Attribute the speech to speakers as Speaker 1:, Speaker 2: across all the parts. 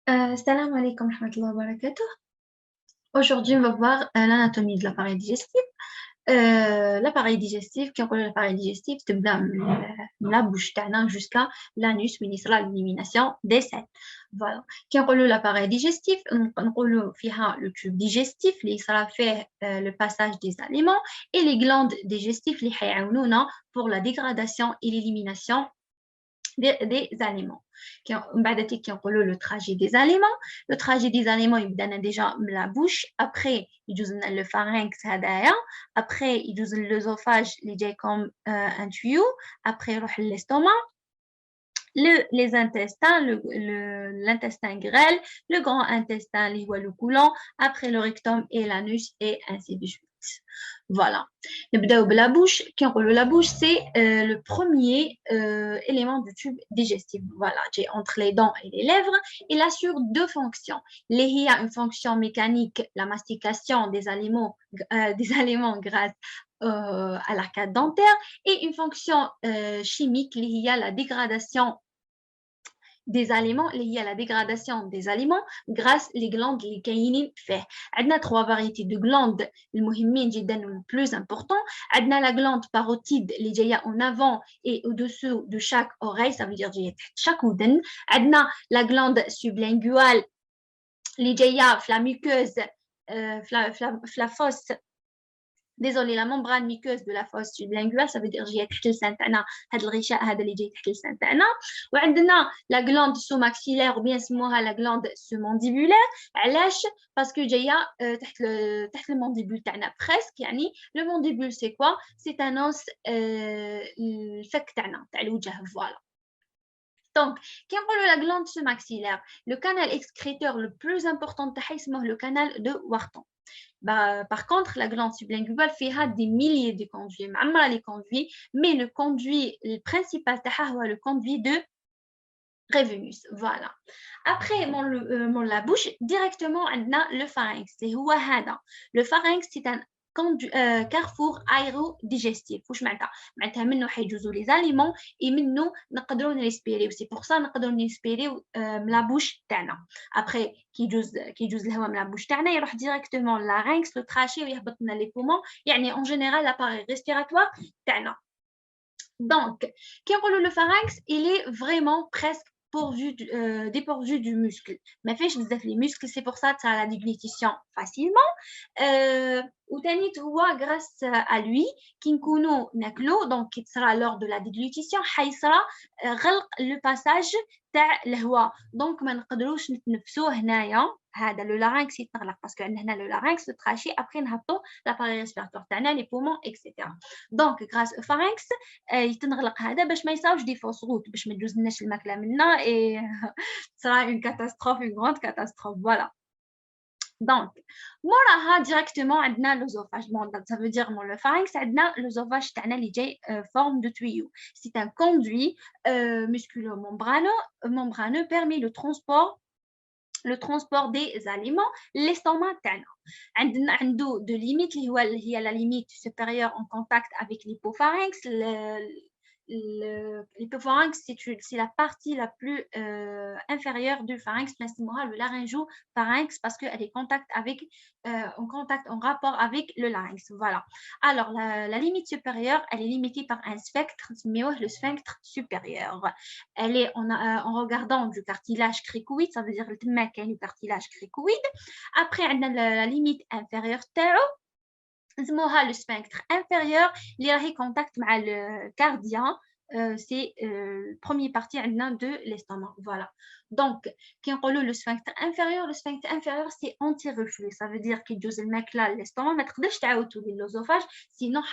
Speaker 1: Salam alaikum wa rahmatullahi wa barakatuh. Aujourd'hui, on va voir l'anatomie de l'appareil digestif. L'appareil digestif, qui est l'appareil digestif, c'est la bouche تاعنا jusqu'à l'anus, où il sera l'élimination des selles. Voilà. Qui est l'appareil digestif, on فيها le tube digestif, qui sera fait le passage des aliments, et les glandes digestives, qui sont pour la dégradation et l'élimination des aliments. Le trajet des aliments. Le trajet des aliments, il donne déjà la bouche. Après, il y a le pharynx. Après, il y a l'œsophage, il est comme un tuyau. Après, il y a l'estomac. Les intestins, l'intestin grêle, le grand intestin, le côlon, après le rectum et l'anus, et ainsi de suite. Voilà. La bouche, la bouche, c'est le premier élément du tube digestif. Voilà, j'ai entre les dents et les lèvres. Il assure deux fonctions. Il y a une fonction mécanique, la mastication des aliments grâce à l'arcade dentaire, et une fonction chimique, il y a la dégradation des aliments liés à la dégradation des aliments grâce les glandes اللي كاينين فيه. عندنا trois variétés de glandes المهمين جدا le plus important. عندنا la glande parotide اللي جايه en avant et au-dessous de chaque oreille, ça veut dire جايه تحت chaque ودن. عندنا la glande sublinguale اللي جايه في la muqueuse في la fosse. Désolé, la membrane muqueuse de la fosse sublinguale, ça veut dire جايه تحت لسان تاعنا هذا الغشاء هذا اللي جاي تحت لسان تاعنا. وعندنا la glande sous-maxillaire ou bien اسموها la glande sous-mandibulaire. علاش؟ parce que جايه تحت المانديبول تاعنا presque. يعني le mandibule c'est quoi؟ c'est un os الفك تاعنا تاع الوجه. voilà. Donc, quand on parle de la glande sous-maxillaire, le canal excréteur le plus important c'est le canal de Wharton. Par contre, la glande sublinguale fait des milliers de conduits, les conduits, mais le conduit le principal, c'est le conduit de Révenus. Voilà. Après la bouche, directement, on a le pharynx. Le pharynx, c'est un carrefour aérodigestif. واش معناتها منه حيجوزوا les aliments et منه نقدروا نريسبيريو. c'est pour ça نقدروا نريسبيريو من la bouche تاعنا. après كيجوز الهواء من la bouche تاعنا يروح directement larynx le trachée ويهبط لنا les poumons. يعني en général l'appareil respiratoire تاعنا. Donc, le pharynx, il est vraiment presque dépourvu du muscle. Mais fait, les muscles, c'est pour ça que ça a la déglutition facilement. Ou grâce à lui, kinkouno naklo, donc qui sera lors de la déglutition, sera le passage تاع الهواء. donc ما نقدروش نتنفسوا هنايا. هذا le larynx يتغلق parce que عندنا le larynx le trachée. après نهبطوا l'appareil respiratoire تاعنا les poumons etc. donc grâce au pharynx يتنغلق هذا باش ما يصاوبش دي فوس روت باش ما تجوزناش الماكله منا et sera une catastrophe, une grande catastrophe. voilà. Donc, موراها directement عندنا l'œsophage. Ça veut dire le pharynx عندنا l'œsophage تاعنا اللي جاي forme de tuyau. C'est un conduit musculo-membraneux permet le transport des aliments. l'estomac تاعنا عنده de limite اللي هي la limite supérieure en contact avec l'hypopharynx. L'hypopharynx, c'est la partie la plus inférieure du pharynx, le laryngopharynx, parce qu'elle est en rapport avec le larynx. Voilà. Alors, la limite supérieure, elle est limitée par un spectre, le sphincter supérieur. Elle est en regardant du cartilage cricoïde, ça veut dire le cartilage cricoïde. Après, on a la limite inférieure, le sphincter inférieur اللي راهي contact مع le cardia. c'est la première partie de l'estomac. voilà. donc quand on le sphincter inférieur c'est anti-reflux. ça veut dire qu'il يجوز الماكله l'estomac ما تقدرش تعاود تولي l'œsophage sinon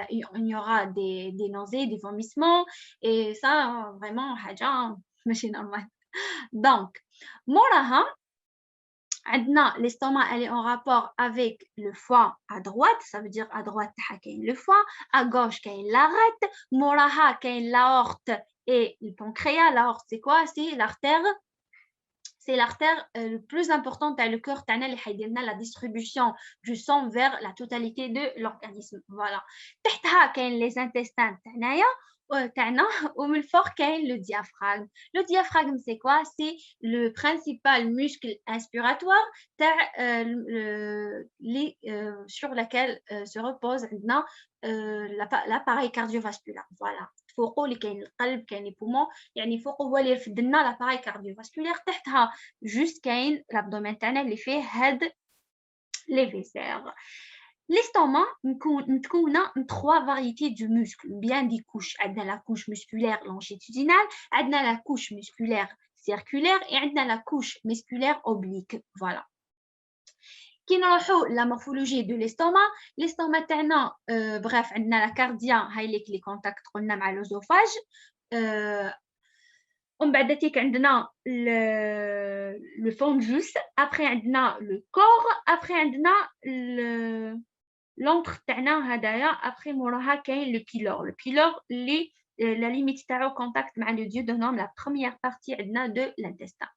Speaker 1: il y aura des nausées, des vomissements et ça vraiment حاجه ماشي normal. donc موراها l'estomac elle est en rapport avec le foie à droite, ça veut dire à droite le foie, à gauche l'arête, moraha l'aorte et le pancréas. l'aorte c'est quoi? c'est l'artère le plus importante à le cœur تاعنا اللي حيدير لنا la distribution du sang vers la totalité de l'organisme. voilà. تحتها كاين les intestins تاعنا تاعنا ومن الفوق كاين le diaphragme. Le diaphragme c'est quoi? C'est le principal muscle inspiratoire تاع sur laquelle se repose عندنا l'appareil cardiovasculaire. Voilà. فوقو اللي كاين القلب كاين les poumons يعني فوقو هو اللي يرفد لنا l'appareil cardiovasculaire تحتها juste كاين l'abdomen تاعنا اللي فيه هاد les viscères. L'estomac متكونة من 3 variétés de muscles, bien des couches. عندنا la couche musculaire longitudinale, عندنا la couche musculaire circulaire et عندنا la couche musculaire oblique. Voilà. كي نروحوا la morphologie de l'estomac تاعنا bref عندنا la cardia هاي اللي كونتاكت قلنا مع l'œsophage. ومن بعد تيك عندنا le fundus, après عندنا le corps, après عندنا l'entre تاعنا هدايا après موراها كاين le pylore اللي la limite تاعو contact مع le duodenum la première partie عندنا de l'intestin.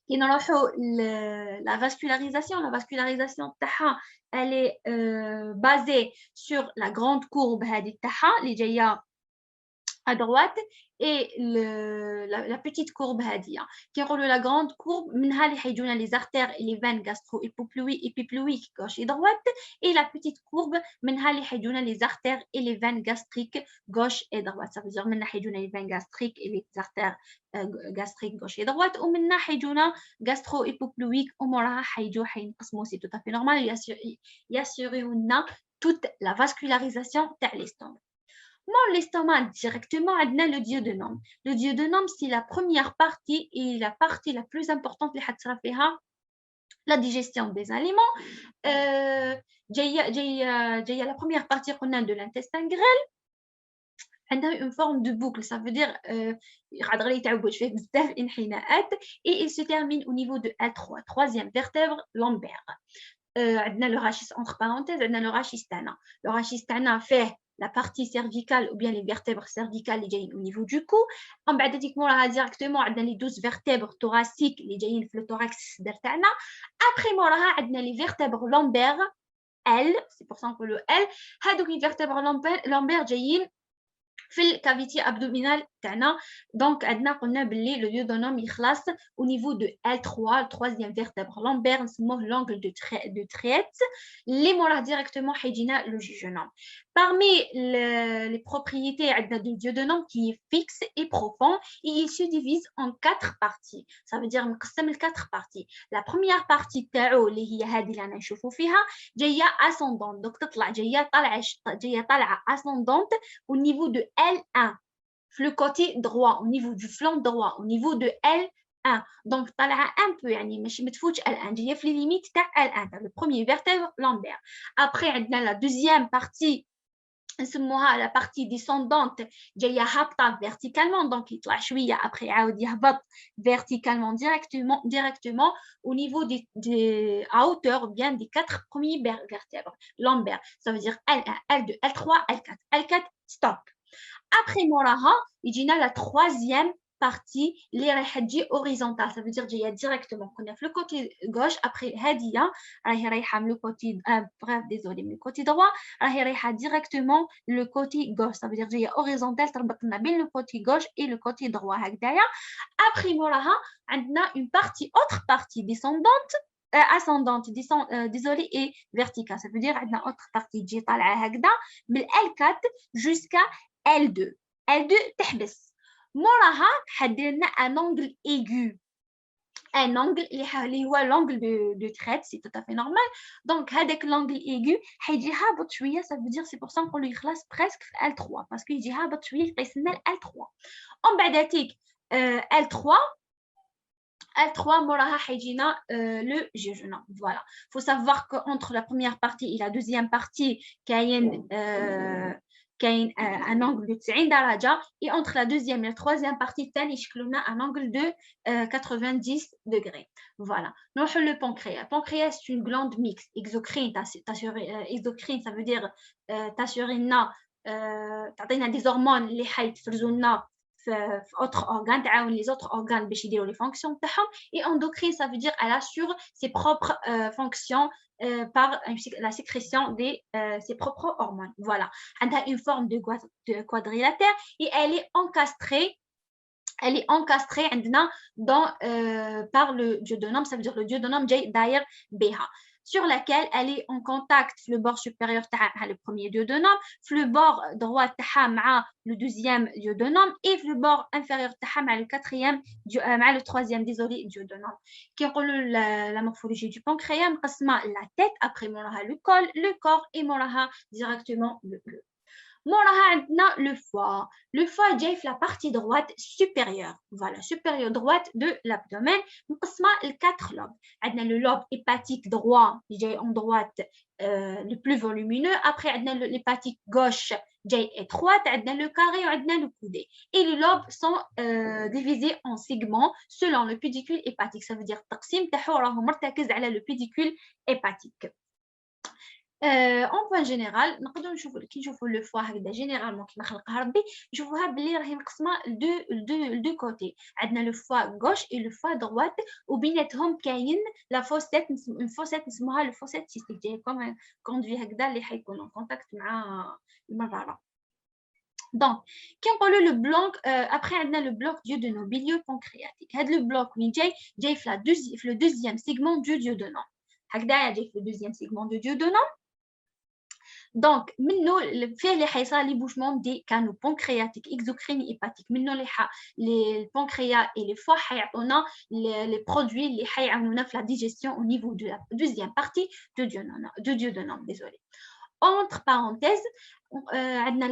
Speaker 1: كي نروحوا la vascularisation تاعها elle est basée sur la grande courbe هذه تاعها اللي جايه à droite et la petite courbe هادية qui roule la grande courbe منها اللي حيجونا les artères et les veines gastro-épiploïques gauche et droite et la petite courbe منها اللي حيجونا les artères et les veines gastriques gauche et droite. Ça veut dire منها حيجونا les veines gastriques et les artères gastriques gauche et droite ومنها حيجونا gastro-épiploïques وموراها حينقسموا. C'est tout à fait normal يassureونا toute la vascularisation تاع l'estomac. L'estomac directement عندنا le duodénum. Le duodénum c'est la première partie et la partie la plus importante اللي حتصرا فيها la digestion des aliments. جايه la première partie قلنا de l'intestin grêle. عندها une forme de boucle, ça veut dire يقدر يتعوج فيه بزاف انحناءات et il se termine au niveau de L3, troisième vertèbre lombaire. عندنا le rachis entre parenthèses, عندنا le rachis تاعنا. Le rachis تاعنا فيه la partie cervicale ou bien les vertèbres cervicales اللي جايين au niveau du cou. En بعد تيك موراها directement عندنا les 12 vertèbres thoraciques اللي جايين في le thorax الصدر تاعنا. Après موراها عندنا les vertèbres lombaires L, c'est pour ça qu'on le L. هادوك les vertèbres lombaires جايين في الكافيتي abdominale تاعنا. دونك عندنا قلنا باللي le duodénum يخلص au niveau de L3, le troisième vertèbre lombaire نسموه l'angle de Treitz اللي موراه directement حيجينا le jejunum. Parmi les propriétés عندنا du duodénum qui est fixe et profond et il se divise en 4 parties. Ça veut dire نقسم ل 4 parties. La première partie تاعو اللي هي هذه اللي رانا نشوفوا فيها جايه ascendante, donc تطلع جايه طالعه ascendante au niveau de L1, le côté droit, au niveau du flanc droit, au niveau de L1. Donc, طالعه un peu يعني ماشي متفوتش L1 جايه في les limites تاع L1 تاع le premier vertèbre lombaire. Après عندنا la deuxième partie نسموها la partie descendante جايه هابطه verticalement, donc يطلع شويه après يعاود يهبط verticalement directement au niveau à hauteur bien des 4 premiers vertèbres lombaires. Ça veut dire L1, L2, L3, L4. L4 stop. Après موراها يجينا la troisième partie اللي رايحه تجي horizontale, ça veut dire جايه directement كنا في le côté gauche. après هاديه راهي رايحه من le côté bref désolé من le côté droit راهي رايحه directement le côté gauche, ça veut dire جايه horizontale تربط لنا بين le côté gauche et le côté droit هكذايا. après موراها عندنا une partie autre partie descendante ascendante, désolé, et verticale. Ça veut dire عندنا autre partie تجي طالعه هكذا من L4 jusqu'à L2. L2 تحبس. موراها حدير لنا un angle aigu. Un angle اللي هو l'angle de Treitz, c'est tout à fait normal. Donc هذاك l'angle aigu حيجي هابط شويه, ça veut dire c'est pour ça qu'on lui يخلص presque في L3 parce que يجي هابط شويه يقيس لنا L3. ومن بعد تيك L3 موراها حيجينا le jejunum. Voilà. Faut savoir qu'entre la première partie et la deuxième partie كاين un angle de 90 درجة et entre la deuxième et la troisième partie الثاني يشكلوا لنا un angle de 90 degrés. Voilà. نروحوا le pancréas. Pancréas c'est une glande mixte exocrine. Exocrine ça veut dire تعطينا des hormones اللي حيتفرزوا لنا في autres organes تعاون les autres organes باش يديروا les fonctions تاعهم. Et endocrine ça veut dire elle assure ses propres fonctions par la sécrétion de ses propres hormones. Voilà. Elle a une forme de quadrilatère et elle est encastrée par le duodénum, ça veut dire le duodénum d'ailleurs BH, sur laquelle elle est en contact le bord supérieur le premier duodénum, le bord droit le deuxième duodénum et le bord inférieur le troisième duodénum. Qui est la morphologie du pancréas, la tête, après le corps et directement le cœur. Le foie. Le foie est la partie droite supérieure. Voilà, supérieure droite de l'abdomen. Nous avons 4 lobes. On a le lobe hépatique droit, en droite, le plus volumineux. Après, on a l'hépatique gauche, étroite. On a le carré, on a le coudé. Et les lobes sont divisés en segments selon le pédicule hépatique. Ça veut dire que le pédicule hépatique. En point général نقدروا نشوفوا كي نشوفوا لو فوا هكذا جينيرالمون كيما خلقها ربي نشوفوها بلي راهي مقسمه دو كوتي. عندنا لو فوا غوش اي لو فوا دروات وبيناتهم كاين لا فوسيت فوسيت نسموها لو فوسيت سيستيك ديال كوندوي هكذا اللي حيكون en contact مع المراره. Donc, كي نقولوا لو بلوك après عندنا لو بلوك duodénobilio pancréatique. هذا لو بلوك وين جاي في لو دوزيام سيغمون دو duodénum. هكذا جاي في لو دوزيام سيغمون دو duodénum. Donc, منه فيه اللي حيصير لي بوشمون دي كانو بانكرياتيك اكزوكرين ايباتيك منه لي البانكريا اي لي فوا حيعطونا لي برودوي اللي حيعاونونا في لا ديجيستيون او نيفو دو لا دوزيام بارتي دو duodénum désolé. Entre parenthèses,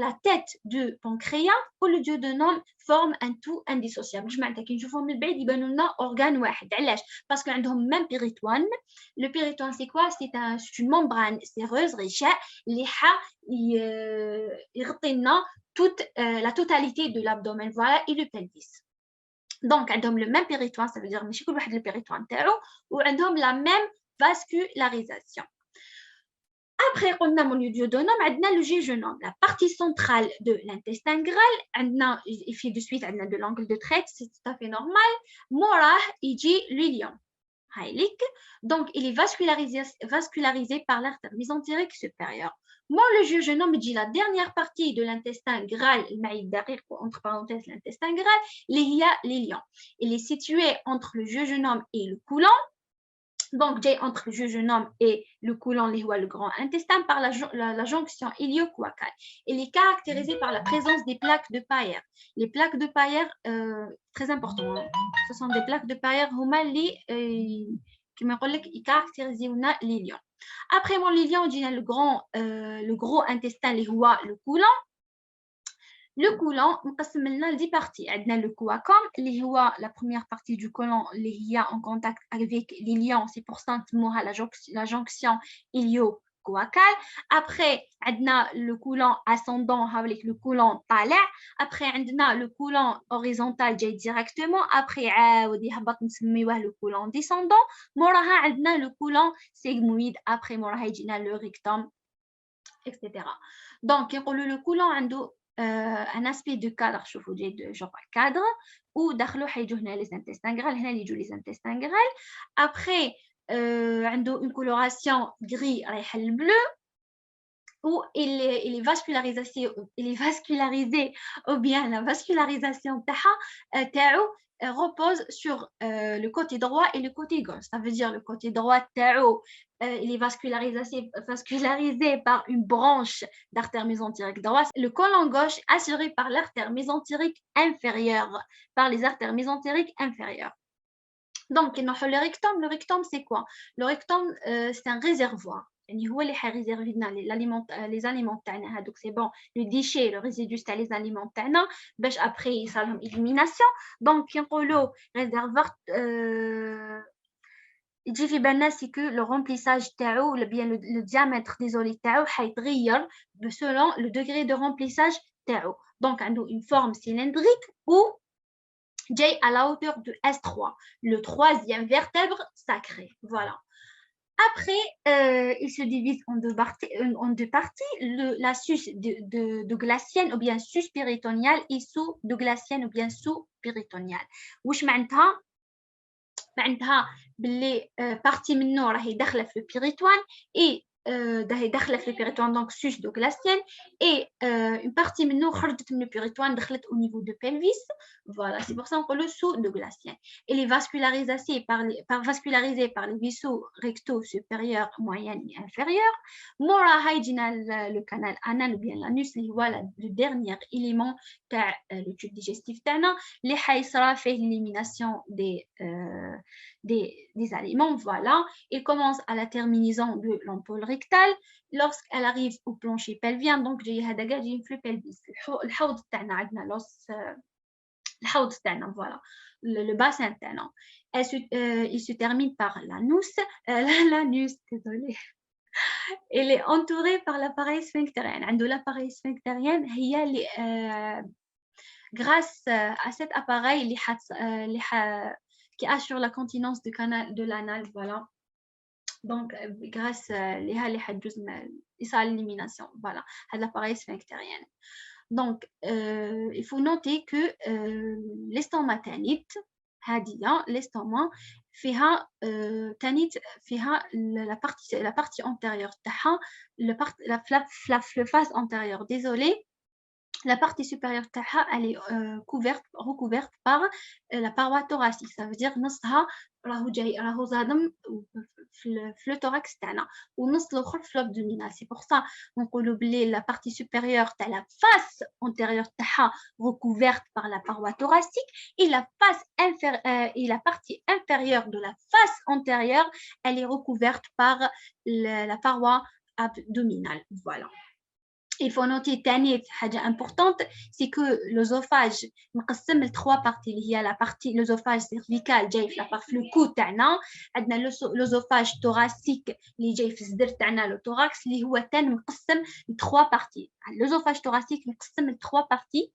Speaker 1: la tête du pancréas ou le duodénum forme un tout indissociable. Je m'entends qu'une fois من بعيد يبانوا لنا organe واحد. علاش؟ parce que عندهم même péritoine. Le péritoine c'est quoi? C'est une membrane séreuse غشاء اللي يغطي لنا toute la totalité de l'abdomen, voilà, et le pelvis. Donc عندهم le même péritoine, ça veut dire ماشي كل واحد le péritoine تاعو وعندهم la même vascularisation. Après, on a le duodénum, on a le jejunum, la partie centrale de l'intestin grêle. Il fait de suite de l'angle de traite, c'est tout à fait normal. Morah, il dit l'ilium. Donc, il est vascularisé par l'artère mésentérique supérieure. Moi, le jejunum, il dit la dernière partie de l'intestin grêle, entre parenthèses l'intestin grêle, il y a l'ilium. Il est situé entre le jejunum et le côlon. Donc, entre le jejunum et le côlon, le grand intestin, par la jonction ilio-coacale. Il est caractérisé par la présence des plaques de Payer. Les plaques de Payer, très important, hein. Ce sont des plaques de Payer qui caractérisent l'ilion. Après mon l'ilion, on dit le gros intestin, le côlon. Le côlon, on a 10 parties. On a le coacum, la première partie du côlon, qui est en contact avec l'ilion, c'est pour ça qu'on a la jonction ilio-coacale. Après, on a le côlon ascendant avec le côlon طالع. Après, on a le côlon horizontal directement. Après, on a le côlon descendant. موراها عندنا le côlon sigmoïde. Après, موراها يجينا le rectum, etc. Donc, le côlon عنده un aspect de cadre, de genre cadre, où les intestins grêles, les intestins grêles. Après, une coloration gris bleu, où il est vascularisé, ou bien la vascularisation repose sur le côté droit et le côté gauche. Ça veut dire le côté droit, il est vascularisé par une branche d'artère mésentérique droite. Le côlon gauche assuré par l'artère mésentérique inférieure, par les artères mésentériques inférieures. Donc, le rectum, c'est quoi? Le rectum, c'est un réservoir. هو اللي حيريزيرفي لنا les aliments تاعنا هذوك سي بون لو ديشي لو ريزيدو تاع لي aliments تاعنا باش ابري يصيرلهم إليميناسيون. دونك كي نقولوا ريزيرفوار يجي في بالنا سي كو لو رومبليساج تاعو ولا بيان لو ديامتر ديزولي تاعو حيتغير selon le degré de remplissage تاعو. دونك عنده une forme cylindrique ou جاي à la hauteur de S3, le troisième vertèbre sacré. Voilà. Après, il se divise en deux parties, la sus-douglacienne ou bien sus-péritoniale et sous-douglacienne ou bien sous-péritoniale. واش معناتها باللي بارتي منه راهي داخله في البيريتوان اي راهي داخله في البيريتوان دونك سوس دو غلاسيان اي اون بارتي منه خرجت من البيريتوان دخلت au niveau de pelvis. Voilà, c'est pour ça qu'on appelle le sous de glacier. Elle est vascularisée par les vaisseaux rectaux supérieurs, moyens et inférieurs. Mora haïdina le canal anal ou bien l'anus, voilà le dernier élément de le tube digestif tana, les haïsra fait l'élimination des aliments, voilà. Il commence à la terminaison de l'ampoule rectale lorsqu'elle arrive au plancher pelvien. Donc, j'ai un flux pelvis. Voilà, le bassin tana. Il se termine par l'anus, l'anus, désolé. Il est entouré par l'appareil sphinctérien. De l'appareil sphinctérien, il y a grâce à cet appareil qui assure la continence de l'anal, voilà. Donc, grâce à l'élimination, voilà, à l'appareil sphinctérien. Donc, il faut noter que l'estomac tanit, l'estomac, la partie antérieure, la face antérieure, désolé, la partie supérieure elle est recouverte par la paroi thoracique. Ça veut dire نصها راهو زادم في le thorax تاعنا ونص الاخر في l'abdominal. C'est pour ça نقولوا بلي la partie supérieure تاع la face antérieure تاعها recouverte par la paroi thoracique et la partie inférieure de la face antérieure elle est recouverte par la paroi abdominale. Voilà. Il faut noter تاني حاجة importante, c'est que l'œsophage مقسم لثلاث parties. اللي هي la partie l'œsophage cervical جاي في le cou تاعنا, عندنا l'œsophage thoracique اللي جاي في الصدر تاعنا le thorax اللي هو تاني مقسم لثلاث parties. l'œsophage thoracique مقسم لثلاث parties.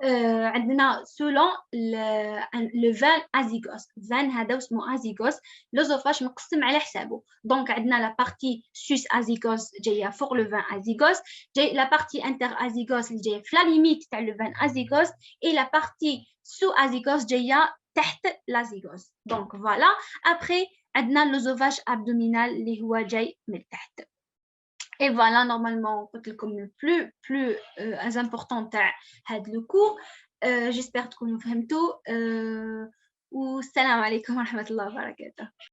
Speaker 1: عندنا selon le vein azygos. vein هذا اسمه azygos. l'œsophage مقسم على حسابه. donc عندنا la partie sus azygos جايه فوق le vein azygos, la partie inter azygos اللي جايه في la limite تاع le vein azygos et la partie sous azygos جايه تحت l'azygos. donc voilà. après عندنا l'œsophage abdominal اللي هو جاي من تحت. Et voilà, normalement, comme le plus important de le cours. J'espère que vous avez tout. Salam alaikum wa rahmatullahi wa barakatuh.